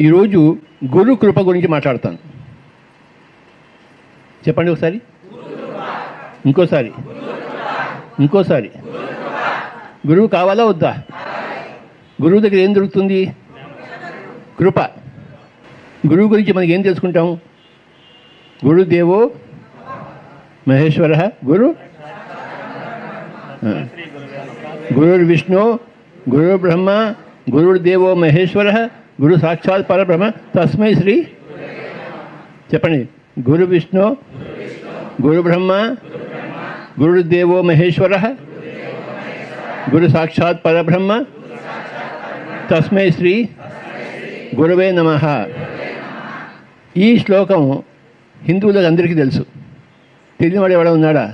ఈరోజు గురు కృప గురించి మాట్లాడతాను. చెప్పండి ఒకసారి, ఇంకోసారి. గురువు కావాలా వద్దా? గురువు దగ్గర ఏం దొరుకుతుంది? కృప. గురువు గురించి మనకి ఏం తెలుసుకుంటాం? గురుదేవో మహేశ్వర, గురుర్విష్ణు, గురుర్బ్రహ్మ, గురుర్దేవో మహేశ్వర, గురు సాక్షాత్ పరబ్రహ్మ తస్మై శ్రీ. చెప్పండి. గురు విష్ణు, గురు బ్రహ్మ, గురుదేవో మహేశ్వర, గురు సాక్షాత్ పరబ్రహ్మ తస్మై శ్రీ గురవే నమః. ఈ శ్లోకం హిందువులకు అందరికీ తెలుసు. తెలియనివాడు ఎవడ ఉన్నాడా?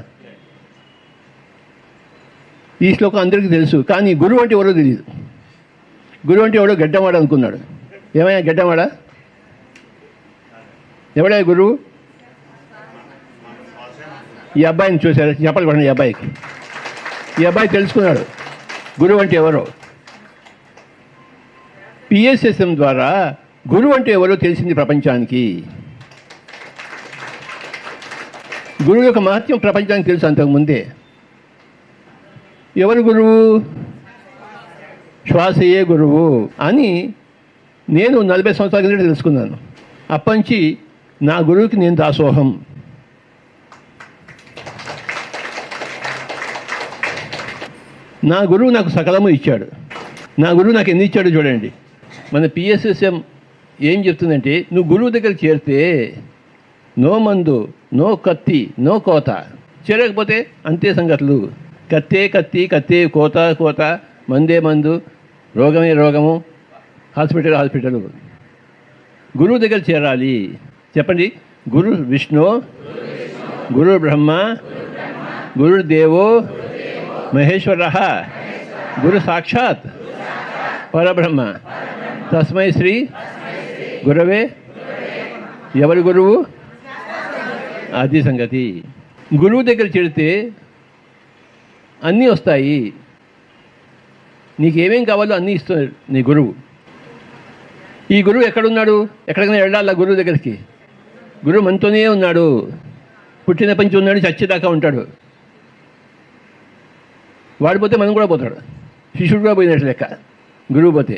ఈ శ్లోకం అందరికీ తెలుసు, కానీ గురువు అంటే ఎవరో తెలియదు. గురువు అంటే ఎవడో గడ్డమాడ అనుకున్నాడు. ఏమయ్యా గడ్డమాడ? ఎవడా గురువు? ఈ అబ్బాయిని చూశారు, చెప్పాలి పడండి. ఈ అబ్బాయి తెలుసుకున్నాడు గురువు అంటే ఎవరో. పిఎస్ఎస్ఎం ద్వారా గురువు అంటే ఎవరో తెలిసింది ప్రపంచానికి. గురువు యొక్క మహత్యం ప్రపంచానికి తెలుసు అంతకుముందే. ఎవరు గురువు? శ్వాసయే గురువు అని నేను 40 సంవత్సరాల కిందట తెలుసుకున్నాను. అప్పటి నా గురువుకి నేను దాసోహం. నా గురువు నాకు సకలము ఇచ్చాడు. నా గురువు నాకు ఎన్ని ఇచ్చాడు చూడండి. మన పిఎస్ఎస్ఎం ఏం చెప్తుందంటే, నువ్వు గురువు దగ్గర చేరితే నో మందు, నో కత్తి, నో కోత. చేరకపోతే అంతే సంగతులు. కత్తే కత్తి, కత్తే కోత, మందే మందు, రోగమే రోగము, హాస్పిటల్. గురువు దగ్గర చేరాలి. చెప్పండి. గురు విష్ణు, గురు బ్రహ్మ, గురుదేవో మహేశ్వర, గురు సాక్షాత్ పరబ్రహ్మ తస్మై శ్రీ గురవే. ఎవరి గురువు? అది సంగతి. గురువు దగ్గర చేరితే అన్నీ వస్తాయి. నీకేమేం కావాలో అన్నీ ఇస్తున్నాడు నీ గురువు. ఈ గురువు ఎక్కడున్నాడు? ఎక్కడికైనా వెళ్ళాలా గురువు దగ్గరికి? గురువు మనతోనే ఉన్నాడు. పుట్టినప్పటి నుంచి ఉన్నాడు, చచ్చేదాకా ఉంటాడు. వాడిపోతే మనం కూడా పోతాడు. శిష్యుడు కూడా పోయినట్లు లెక్క గురువు పోతే.